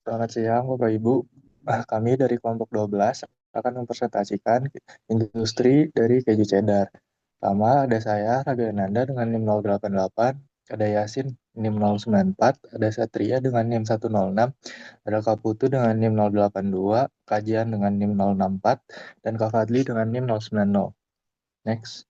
Selamat siang, Bapak Ibu. Kami dari kelompok 12 akan mempresentasikan industri dari keju cheddar. Pertama, ada saya, Raga Nanda dengan NIM 088, ada Yasin NIM 094, ada Satria dengan NIM 106, ada Kak Putu dengan NIM 082, Kajian dengan NIM 064, dan Kak Fadli dengan NIM 090. Next.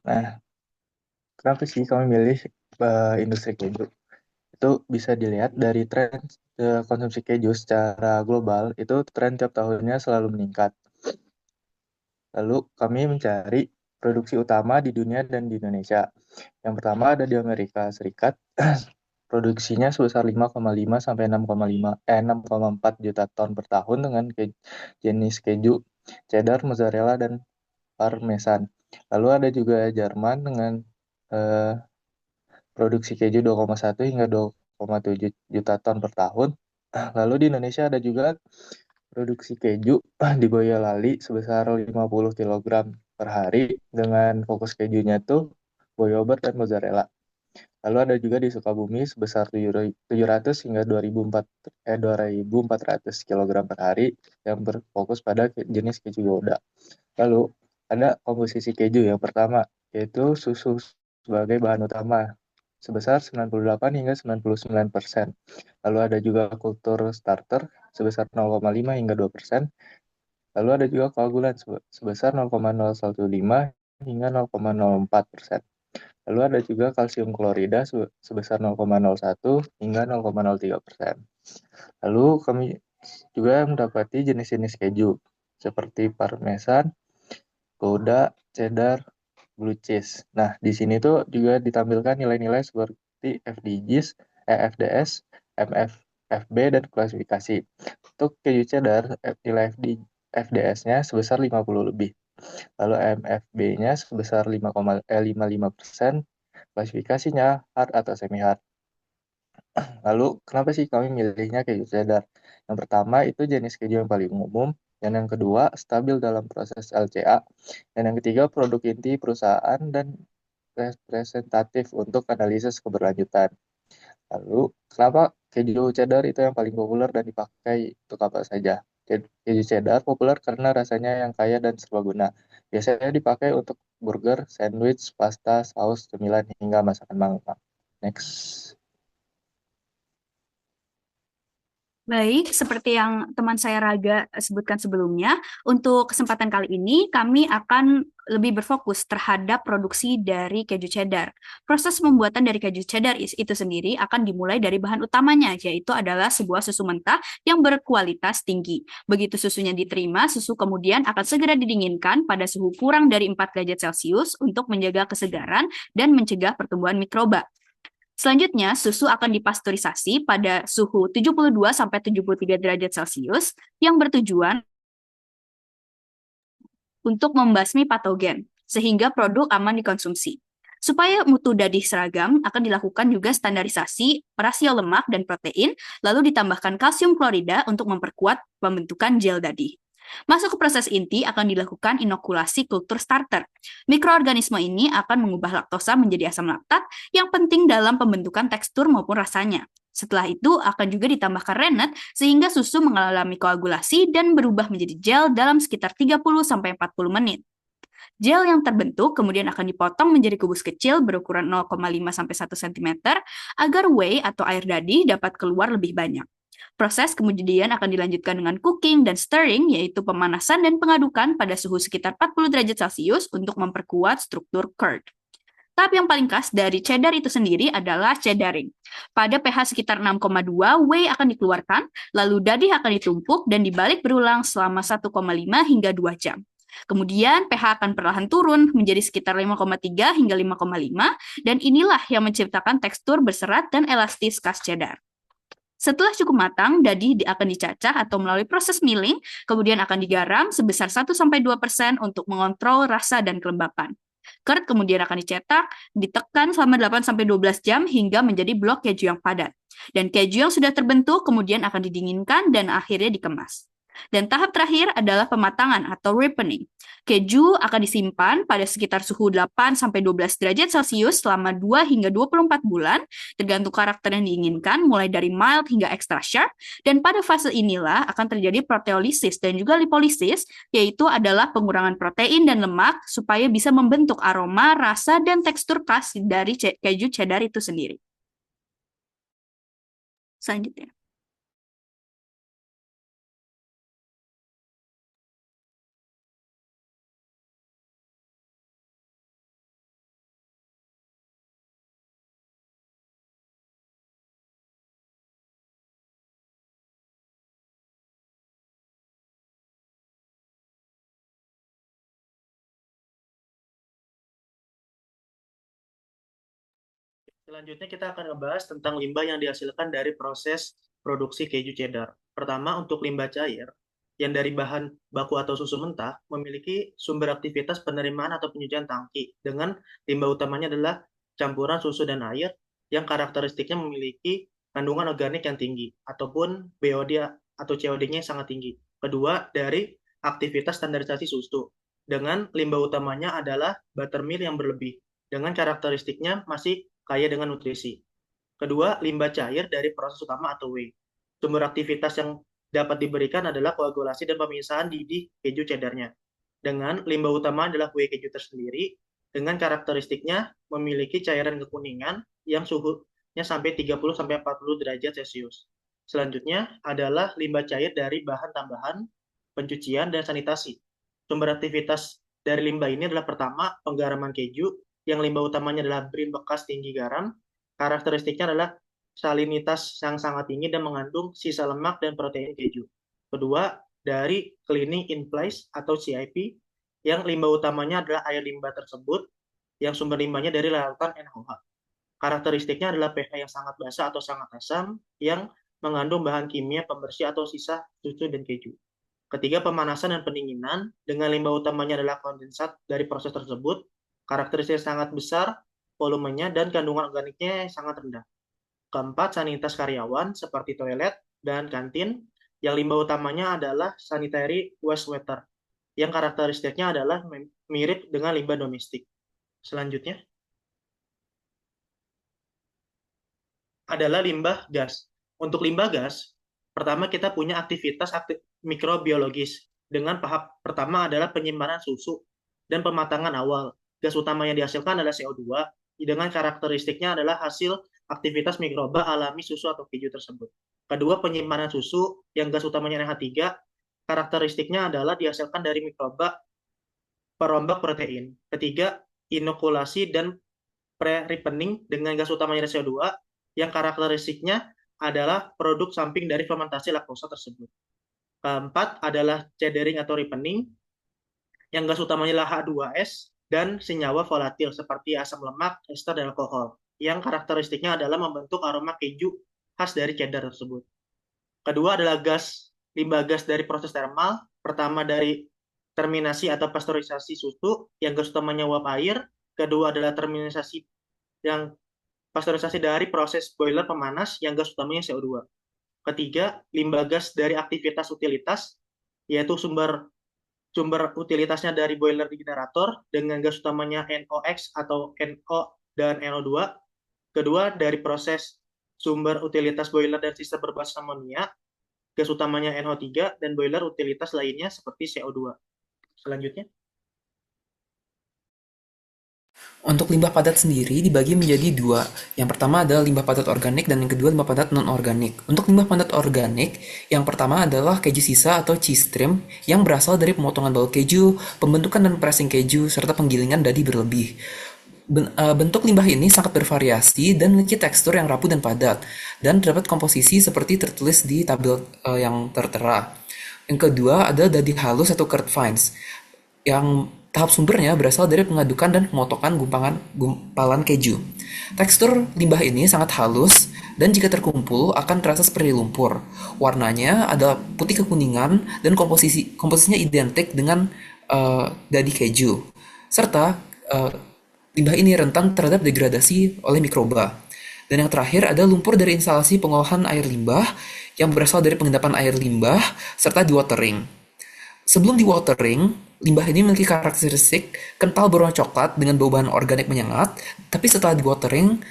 Nah, kenapa sih kami milih industri keju? Itu bisa dilihat dari tren konsumsi keju secara global, itu tren tiap tahunnya selalu meningkat. Lalu kami mencari produksi utama di dunia dan di Indonesia. Yang pertama ada di Amerika Serikat, produksinya sebesar 5,5 sampai 6,4 juta ton per tahun dengan jenis keju cheddar, mozzarella, dan parmesan. Lalu ada juga Jerman dengan eh, produksi keju 2,1 hingga 2,7 juta ton per tahun. Lalu di Indonesia ada juga produksi keju di Boyolali sebesar 50 kilogram per hari dengan fokus kejunya tuh Boyobert dan mozzarella. Lalu ada juga di Sukabumi sebesar 700 hingga 2.400 kilogram per hari yang berfokus pada jenis keju Gouda. Lalu ada komposisi keju yang pertama, yaitu susu sebagai bahan utama sebesar 98 hingga 99%. Lalu ada juga kultur starter sebesar 0,5 hingga 2%. Lalu ada juga koagulan sebesar 0,015 hingga 0,04%. Lalu ada juga kalsium klorida sebesar 0,01 hingga 0,03%. Lalu kami juga mendapati jenis-jenis keju seperti parmesan, gouda, cheddar, blue cheese. Nah, di sini tuh juga ditampilkan nilai-nilai seperti FDGs, EFDS, MFFB, dan klasifikasi. Untuk keju cheddar, nilai FDS-nya sebesar 50 lebih. Lalu MFB-nya sebesar 5,55%, klasifikasinya hard atau semi hard. Lalu, kenapa sih kami milihnya keju cheddar? Yang pertama, itu jenis keju yang paling umum. Dan yang kedua, stabil dalam proses LCA. Dan yang ketiga, produk inti perusahaan dan representatif untuk analisis keberlanjutan. Lalu, kenapa keju cheddar itu yang paling populer dan dipakai untuk apa saja? Keju cheddar populer karena rasanya yang kaya dan serbaguna. Biasanya dipakai untuk burger, sandwich, pasta, saus, cemilan, hingga masakan malam. Next. Baik, seperti yang teman saya Raga sebutkan sebelumnya, untuk kesempatan kali ini kami akan lebih berfokus terhadap produksi dari keju cheddar. Proses pembuatan dari keju cheddar itu sendiri akan dimulai dari bahan utamanya, yaitu adalah sebuah susu mentah yang berkualitas tinggi. Begitu susunya diterima, susu kemudian akan segera didinginkan pada suhu kurang dari 4 derajat Celcius untuk menjaga kesegaran dan mencegah pertumbuhan mikroba. Selanjutnya, susu akan dipasteurisasi pada suhu 72-73 derajat Celcius yang bertujuan untuk membasmi patogen, sehingga produk aman dikonsumsi. Supaya mutu dadih seragam, akan dilakukan juga standarisasi rasio lemak dan protein, lalu ditambahkan kalsium klorida untuk memperkuat pembentukan gel dadih. Masuk ke proses inti akan dilakukan inokulasi kultur starter. Mikroorganisme ini akan mengubah laktosa menjadi asam laktat yang penting dalam pembentukan tekstur maupun rasanya. Setelah itu akan juga ditambahkan rennet sehingga susu mengalami koagulasi dan berubah menjadi gel dalam sekitar 30-40 menit. Gel yang terbentuk kemudian akan dipotong menjadi kubus kecil berukuran 0,5-1 cm agar whey atau air dadih dapat keluar lebih banyak. Proses kemudian akan dilanjutkan dengan cooking dan stirring, yaitu pemanasan dan pengadukan pada suhu sekitar 40 derajat Celcius untuk memperkuat struktur curd. Tahap yang paling khas dari cheddar itu sendiri adalah cheddaring. Pada pH sekitar 6,2, whey akan dikeluarkan, lalu dadih akan ditumpuk dan dibalik berulang selama 1,5 hingga 2 jam. Kemudian pH akan perlahan turun menjadi sekitar 5,3 hingga 5,5 dan inilah yang menciptakan tekstur berserat dan elastis khas cheddar. Setelah cukup matang, dadih akan dicacah atau melalui proses milling, kemudian akan digaram sebesar 1-2% untuk mengontrol rasa dan kelembapan. Curd kemudian akan dicetak, ditekan selama 8-12 jam hingga menjadi blok keju yang padat. Dan keju yang sudah terbentuk kemudian akan didinginkan dan akhirnya dikemas. Dan tahap terakhir adalah pematangan atau ripening. Keju akan disimpan pada sekitar suhu 8-12 derajat Celcius selama 2 hingga 24 bulan, tergantung karakter yang diinginkan, mulai dari mild hingga extra sharp. Dan pada fase inilah akan terjadi proteolisis dan juga lipolisis, yaitu adalah pengurangan protein dan lemak supaya bisa membentuk aroma, rasa, dan tekstur khas dari keju cheddar itu sendiri. Selanjutnya. Selanjutnya kita akan ngebahas tentang limbah yang dihasilkan dari proses produksi keju cheddar. Pertama, untuk limbah cair yang dari bahan baku atau susu mentah memiliki sumber aktivitas penerimaan atau penyucian tangki dengan limbah utamanya adalah campuran susu dan air yang karakteristiknya memiliki kandungan organik yang tinggi ataupun BOD atau COD-nya yang sangat tinggi. Kedua, dari aktivitas standarisasi susu dengan limbah utamanya adalah buttermilk yang berlebih dengan karakteristiknya masih kaya dengan nutrisi. Kedua, limbah cair dari proses utama atau whey. Sumber aktivitas yang dapat diberikan adalah koagulasi dan pemisahan didih keju cheddarnya. Dengan limbah utama adalah whey keju tersendiri, dengan karakteristiknya memiliki cairan kekuningan yang suhunya sampai 30-40 derajat Celcius. Selanjutnya adalah limbah cair dari bahan tambahan, pencucian, dan sanitasi. Sumber aktivitas dari limbah ini adalah pertama, penggaraman keju, yang limbah utamanya adalah brin bekas tinggi garam. Karakteristiknya adalah salinitas yang sangat tinggi dan mengandung sisa lemak dan protein keju. Kedua, dari cleaning in place atau CIP, yang limbah utamanya adalah air limbah tersebut, yang sumber limbahnya dari larutan NaOH. Karakteristiknya adalah pH yang sangat basa atau sangat asam, yang mengandung bahan kimia pembersih atau sisa susu dan keju. Ketiga, pemanasan dan pendinginan, dengan limbah utamanya adalah kondensat dari proses tersebut, karakteristik sangat besar, volumenya, dan kandungan organiknya sangat rendah. Keempat, sanitasi karyawan seperti toilet dan kantin, yang limbah utamanya adalah sanitary wastewater, yang karakteristiknya adalah mirip dengan limbah domestik. Selanjutnya adalah limbah gas. Untuk limbah gas, pertama kita punya aktivitas mikrobiologis. Dengan tahap pertama adalah penyimpanan susu dan pematangan awal. Gas utama yang dihasilkan adalah CO2, dengan karakteristiknya adalah hasil aktivitas mikroba alami susu atau keju tersebut. Kedua, penyimpanan susu yang gas utamanya NH3, karakteristiknya adalah dihasilkan dari mikroba perombak protein. Ketiga, inokulasi dan pre-ripening dengan gas utamanya CO2, yang karakteristiknya adalah produk samping dari fermentasi laktosa tersebut. Keempat adalah cheddering atau ripening, yang gas utamanya adalah H2S, dan senyawa volatil seperti asam lemak, ester, dan alkohol, yang karakteristiknya adalah membentuk aroma keju khas dari cheddar tersebut. Kedua adalah limbah gas dari proses termal, pertama dari terminasi atau pasteurisasi susu, yang gas utamanya uap air. Kedua adalah terminasi yang pasteurisasi dari proses boiler pemanas, yang gas utamanya CO2. Ketiga, limbah gas dari aktivitas utilitas, yaitu sumber utilitasnya dari boiler di generator dengan gas utamanya NOx atau NO dan NO2. Kedua, dari proses sumber utilitas boiler dan sistem berbasis amonia, gas utamanya NO3, dan boiler utilitas lainnya seperti CO2. Selanjutnya. Untuk limbah padat sendiri dibagi menjadi dua. Yang pertama adalah limbah padat organik dan yang kedua limbah padat non-organik. Untuk limbah padat organik, yang pertama adalah keju sisa atau cheese trim yang berasal dari pemotongan baut keju, pembentukan dan pressing keju, serta penggilingan dadi berlebih. Bentuk limbah ini sangat bervariasi dan memiliki tekstur yang rapuh dan padat, dan terdapat komposisi seperti tertulis di tabel yang tertera. Yang kedua adalah dadi halus atau curd fines, yang tahap sumbernya berasal dari pengadukan dan pemotongan gumpalan keju. Tekstur limbah ini sangat halus dan jika terkumpul akan terasa seperti lumpur. Warnanya adalah putih kekuningan dan komposisinya identik dengan dadi keju. Serta limbah ini rentan terhadap degradasi oleh mikroba. Dan yang terakhir ada lumpur dari instalasi pengolahan air limbah yang berasal dari pengendapan air limbah serta dewatering. Sebelum dewatering, limbah ini memiliki karakteristik kental berwarna coklat dengan bau bahan organik menyengat, tapi setelah dewatering,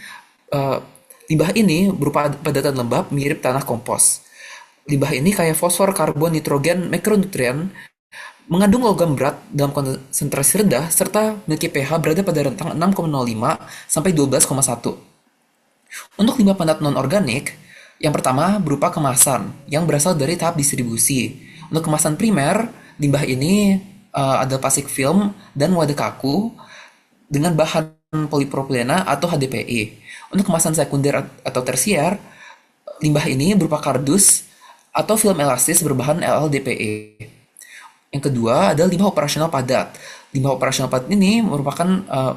limbah ini berupa padatan lembab mirip tanah kompos. Limbah ini kaya fosfor, karbon, nitrogen, makronutrien, mengandung logam berat dalam konsentrasi rendah, serta memiliki pH berada pada rentang 6,05 sampai 12,1. Untuk limbah padat non-organik, yang pertama berupa kemasan yang berasal dari tahap distribusi. Untuk kemasan primer, limbah ini ada plastik film dan wadah kaku dengan bahan polipropilena atau HDPE. Untuk kemasan sekunder atau tersier, limbah ini berupa kardus atau film elastis berbahan LLDPE. Yang kedua adalah limbah operasional padat. Limbah operasional padat ini merupakan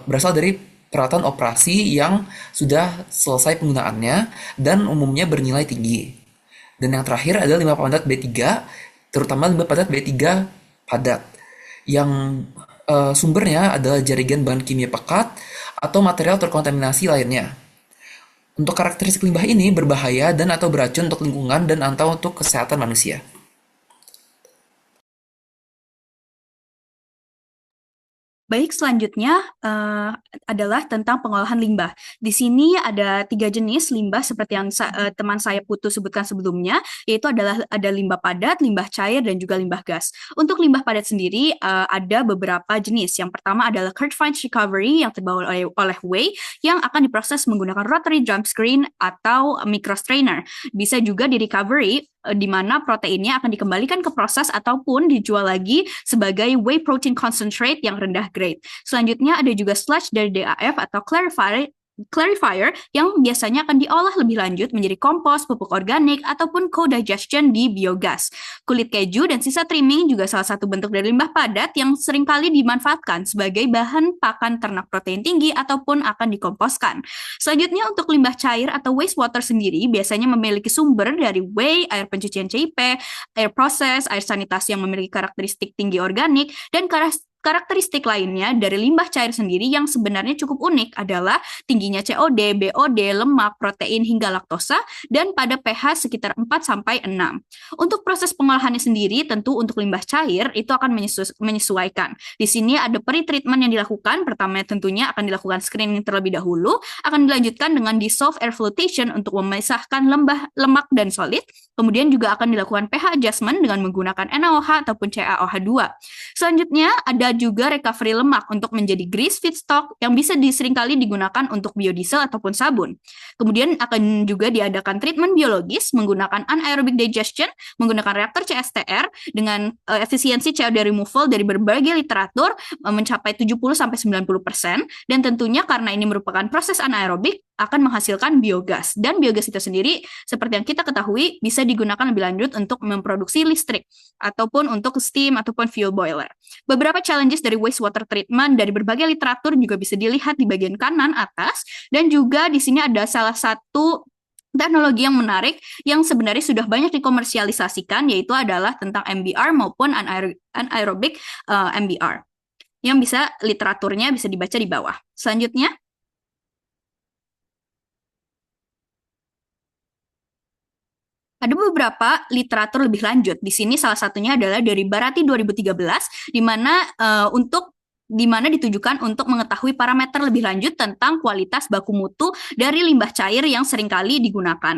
berasal dari peralatan operasi yang sudah selesai penggunaannya dan umumnya bernilai tinggi. Dan yang terakhir adalah limbah padat B3, terutama limbah padat B3 padat, yang sumbernya adalah jaringan bahan kimia pekat atau material terkontaminasi lainnya. Untuk karakteristik limbah ini berbahaya dan atau beracun untuk lingkungan dan atau untuk kesehatan manusia. Baik, selanjutnya adalah tentang pengolahan limbah. Di sini ada 3 jenis limbah seperti yang teman saya Putu sebutkan sebelumnya, yaitu adalah ada limbah padat, limbah cair, dan juga limbah gas. Untuk limbah padat sendiri ada beberapa jenis. Yang pertama adalah curd fines recovery yang terbawa oleh whey yang akan diproses menggunakan rotary drum screen atau microstrainer. Bisa juga di recovery di mana proteinnya akan dikembalikan ke proses ataupun dijual lagi sebagai whey protein concentrate yang rendah grade. Selanjutnya ada juga sludge dari DAF atau clarifier yang biasanya akan diolah lebih lanjut menjadi kompos, pupuk organik, ataupun co-digestion di biogas. Kulit keju dan sisa trimming juga salah satu bentuk dari limbah padat yang seringkali dimanfaatkan sebagai bahan pakan ternak protein tinggi ataupun akan dikomposkan. Selanjutnya untuk limbah cair atau wastewater sendiri biasanya memiliki sumber dari whey, air pencucian CIP, air proses, air sanitasi yang memiliki karakteristik tinggi organik, dan karakteristik lainnya dari limbah cair sendiri yang sebenarnya cukup unik adalah tingginya COD, BOD, lemak, protein, hingga laktosa, dan pada pH sekitar 4-6. Untuk proses pengolahannya sendiri, tentu untuk limbah cair itu akan menyesuaikan. Di sini ada pre-treatment yang dilakukan. Pertama tentunya akan dilakukan screening terlebih dahulu, akan dilanjutkan dengan dissolved air flotation untuk memisahkan lemak dan solid. Kemudian juga akan dilakukan pH adjustment dengan menggunakan NaOH ataupun CaOH2. Selanjutnya ada juga recovery lemak untuk menjadi grease feedstock yang bisa seringkali digunakan untuk biodiesel ataupun sabun. Kemudian akan juga diadakan treatment biologis menggunakan anaerobic digestion, menggunakan reaktor CSTR dengan efisiensi COD removal dari berbagai literatur mencapai 70-90%, dan tentunya karena ini merupakan proses anaerobik akan menghasilkan biogas. Dan biogas itu sendiri seperti yang kita ketahui bisa digunakan lebih lanjut untuk memproduksi listrik ataupun untuk steam ataupun fuel boiler. Beberapa challenges dari wastewater treatment dari berbagai literatur juga bisa dilihat di bagian kanan atas, dan juga di sini ada salah satu teknologi yang menarik yang sebenarnya sudah banyak dikomersialisasikan, yaitu adalah tentang MBR maupun anaerobic MBR yang bisa literaturnya bisa dibaca di bawah. Selanjutnya ada beberapa literatur lebih lanjut. Di sini salah satunya adalah dari Barati 2013, di mana ditujukan untuk mengetahui parameter lebih lanjut tentang kualitas baku mutu dari limbah cair yang seringkali digunakan.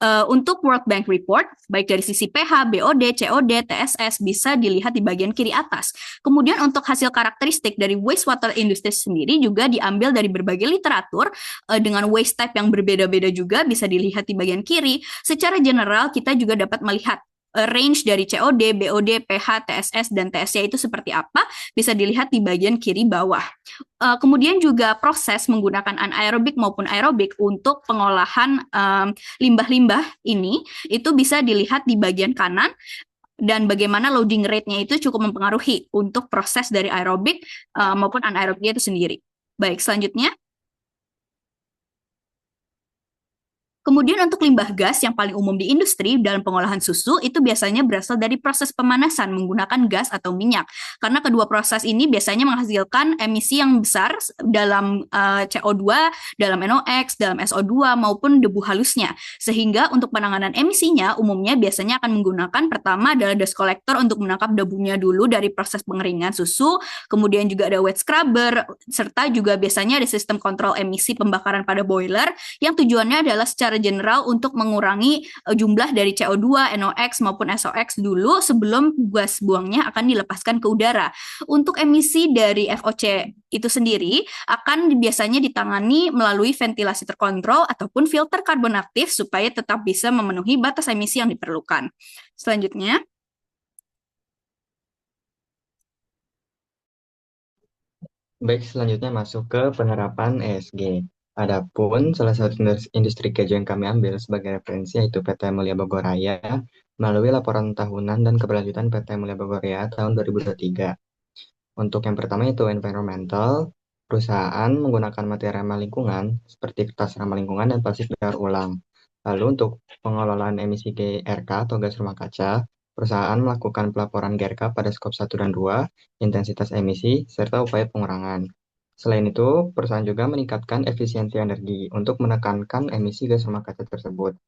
Untuk World Bank Report, baik dari sisi pH, BOD, COD, TSS, bisa dilihat di bagian kiri atas. Kemudian untuk hasil karakteristik dari wastewater industry sendiri juga diambil dari berbagai literatur dengan waste type yang berbeda-beda juga bisa dilihat di bagian kiri. Secara general, kita juga dapat melihat range dari COD, BOD, pH, TSS, dan TSC itu seperti apa, bisa dilihat di bagian kiri bawah. Kemudian juga proses menggunakan anaerobik maupun aerobik untuk pengolahan limbah-limbah ini, itu bisa dilihat di bagian kanan, dan bagaimana loading rate-nya itu cukup mempengaruhi untuk proses dari aerobik maupun anaerobiknya itu sendiri. Baik, selanjutnya. Kemudian untuk limbah gas yang paling umum di industri dalam pengolahan susu itu biasanya berasal dari proses pemanasan menggunakan gas atau minyak. Karena kedua proses ini biasanya menghasilkan emisi yang besar dalam CO2, dalam NOx, dalam SO2 maupun debu halusnya. Sehingga untuk penanganan emisinya umumnya biasanya akan menggunakan pertama adalah dust collector untuk menangkap debunya dulu dari proses pengeringan susu, kemudian juga ada wet scrubber, serta juga biasanya ada sistem kontrol emisi pembakaran pada boiler yang tujuannya adalah secara general untuk mengurangi jumlah dari CO2, NOx maupun SOx dulu sebelum gas buangnya akan dilepaskan ke udara. Untuk emisi dari FOC itu sendiri akan biasanya ditangani melalui ventilasi terkontrol ataupun filter karbon aktif supaya tetap bisa memenuhi batas emisi yang diperlukan. Selanjutnya, Baik, selanjutnya masuk ke penerapan ESG. Adapun salah satu industri keju yang kami ambil sebagai referensi yaitu PT Mulia Bogoraya melalui laporan tahunan dan keberlanjutan PT Mulia Bogoraya tahun 2023. Untuk yang pertama itu environmental, perusahaan menggunakan materi ramah lingkungan seperti kertas ramah lingkungan dan plastik daur ulang. Lalu untuk pengelolaan emisi GRK atau gas rumah kaca, perusahaan melakukan pelaporan GRK pada skop 1 dan 2, intensitas emisi, serta upaya pengurangan. Selain itu, perusahaan juga meningkatkan efisiensi energi untuk menekankan emisi gas rumah kaca tersebut.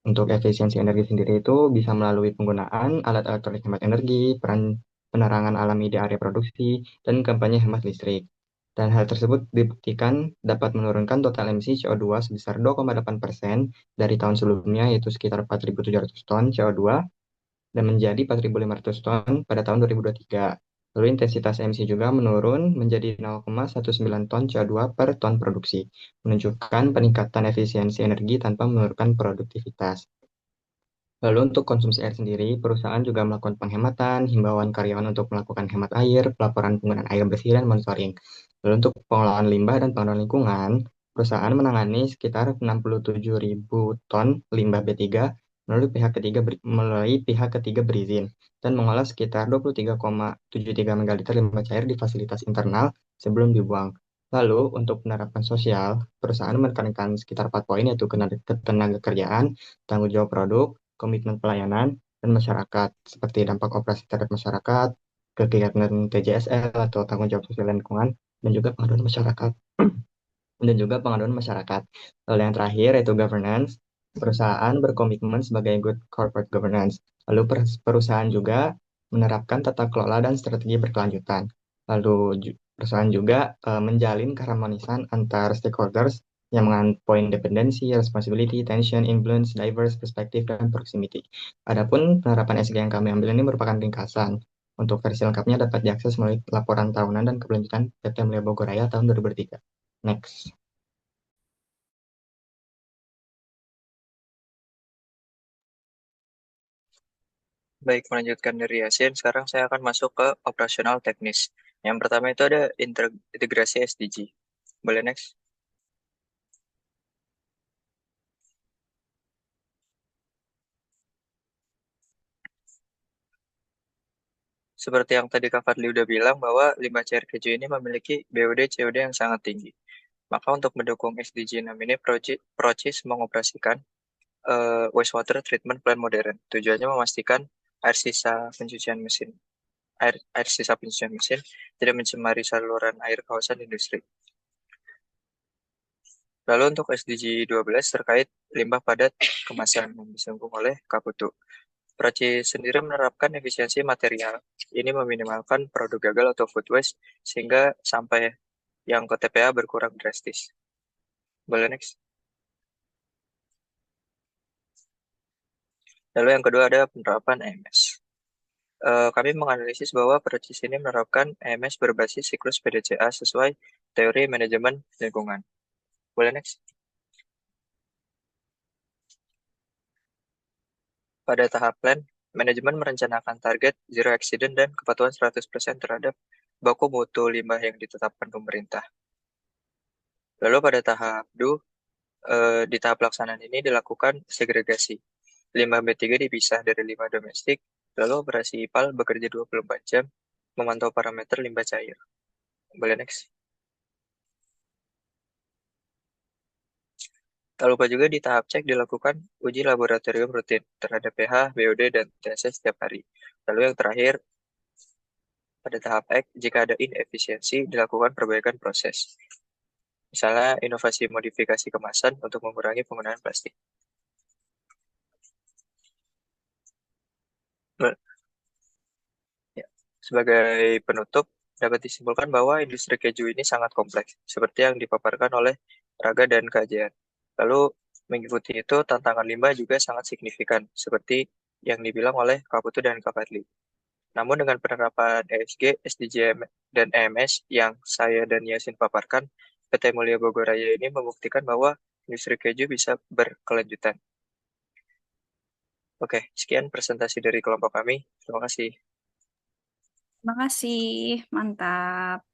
Untuk efisiensi energi sendiri itu bisa melalui penggunaan alat elektronik hemat energi, peran penerangan alami di area produksi, dan kampanye hemat listrik. Dan hal tersebut dibuktikan dapat menurunkan total emisi CO2 sebesar 2,8% dari tahun sebelumnya, yaitu sekitar 4.700 ton CO2, dan menjadi 4.500 ton pada tahun 2023. Lalu intensitas emisi juga menurun menjadi 0,19 ton CO2 per ton produksi, menunjukkan peningkatan efisiensi energi tanpa menurunkan produktivitas. Lalu untuk konsumsi air sendiri, perusahaan juga melakukan penghematan, himbauan karyawan untuk melakukan hemat air, pelaporan penggunaan air bersih, dan monitoring. Lalu untuk pengelolaan limbah dan pengelolaan lingkungan, perusahaan menangani sekitar 67.000 ton limbah B3 melalui pihak ketiga berizin dan mengolah sekitar 23,73 megaliter limbah cair di fasilitas internal sebelum dibuang. Lalu untuk penerapan sosial, perusahaan menekankan sekitar 4 poin yaitu ketenaga kerjaan, tanggung jawab produk, komitmen pelayanan, dan masyarakat, seperti dampak operasi terhadap masyarakat, kegiatan TJSL atau tanggung jawab sosial dan lingkungan, dan juga pengaduan masyarakat. Lalu yang terakhir yaitu governance. Perusahaan berkomitmen sebagai good corporate governance. Lalu perusahaan juga menerapkan tata kelola dan strategi berkelanjutan. Lalu perusahaan juga menjalin keharmonisan antar stakeholders yang mengandung poin dependensi, responsibility, tension, influence, diverse, perspective, dan proximity. Adapun penerapan SG yang kami ambil ini merupakan ringkasan. Untuk versi lengkapnya dapat diakses melalui laporan tahunan dan keberlanjutan PT Mulia Bogoraya tahun 2003. Next. Baik, melanjutkan dari Yasin, sekarang saya akan masuk ke operasional teknis. Yang pertama itu ada integrasi SDG. Boleh next? Seperti yang tadi Kak Fadli udah bilang bahwa limbah cair keju ini memiliki BOD COD yang sangat tinggi. Maka untuk mendukung SDG 6 ini, Procis mengoperasikan wastewater treatment plant modern. Tujuannya memastikan air sisa pencucian mesin air sisa pencucian mesin tidak mencemari saluran air kawasan industri. Lalu untuk SDG 12 terkait limbah padat kemasan yang disinggung oleh Kaputu. Procis sendiri menerapkan efisiensi material. Ini meminimalkan produk gagal atau food waste sehingga sampai yang ke TPA berkurang drastis. Boleh next? Lalu yang kedua ada penerapan EMS. Kami menganalisis bahwa Procis ini menerapkan EMS berbasis siklus PDCA sesuai teori manajemen lingkungan. Boleh next? Pada tahap plan, manajemen merencanakan target zero accident dan kepatuhan 100% terhadap baku mutu limbah yang ditetapkan pemerintah. Lalu pada tahap do, di tahap pelaksanaan ini dilakukan segregasi. Limbah B3 dipisah dari limbah domestik, lalu operasi IPAL bekerja 24 jam, memantau parameter limbah cair. Boleh next? Tak lupa juga di tahap cek dilakukan uji laboratorium rutin terhadap pH, BOD, dan TSS setiap hari. Lalu yang terakhir, pada tahap X, jika ada inefisiensi, dilakukan perbaikan proses. Misalnya, inovasi modifikasi kemasan untuk mengurangi penggunaan plastik. Nah, ya. Sebagai penutup, dapat disimpulkan bahwa industri keju ini sangat kompleks, seperti yang dipaparkan oleh Raga dan Kajian. Lalu, mengikuti itu, tantangan limbah juga sangat signifikan, seperti yang dibilang oleh Kak Putu dan Kak Fadli. Namun dengan penerapan ESG, SDG, dan EMS yang saya dan Yasin paparkan, PT Mulia Bogoraya ini membuktikan bahwa industri keju bisa berkelanjutan. Oke, sekian presentasi dari kelompok kami. Terima kasih. Terima kasih, mantap.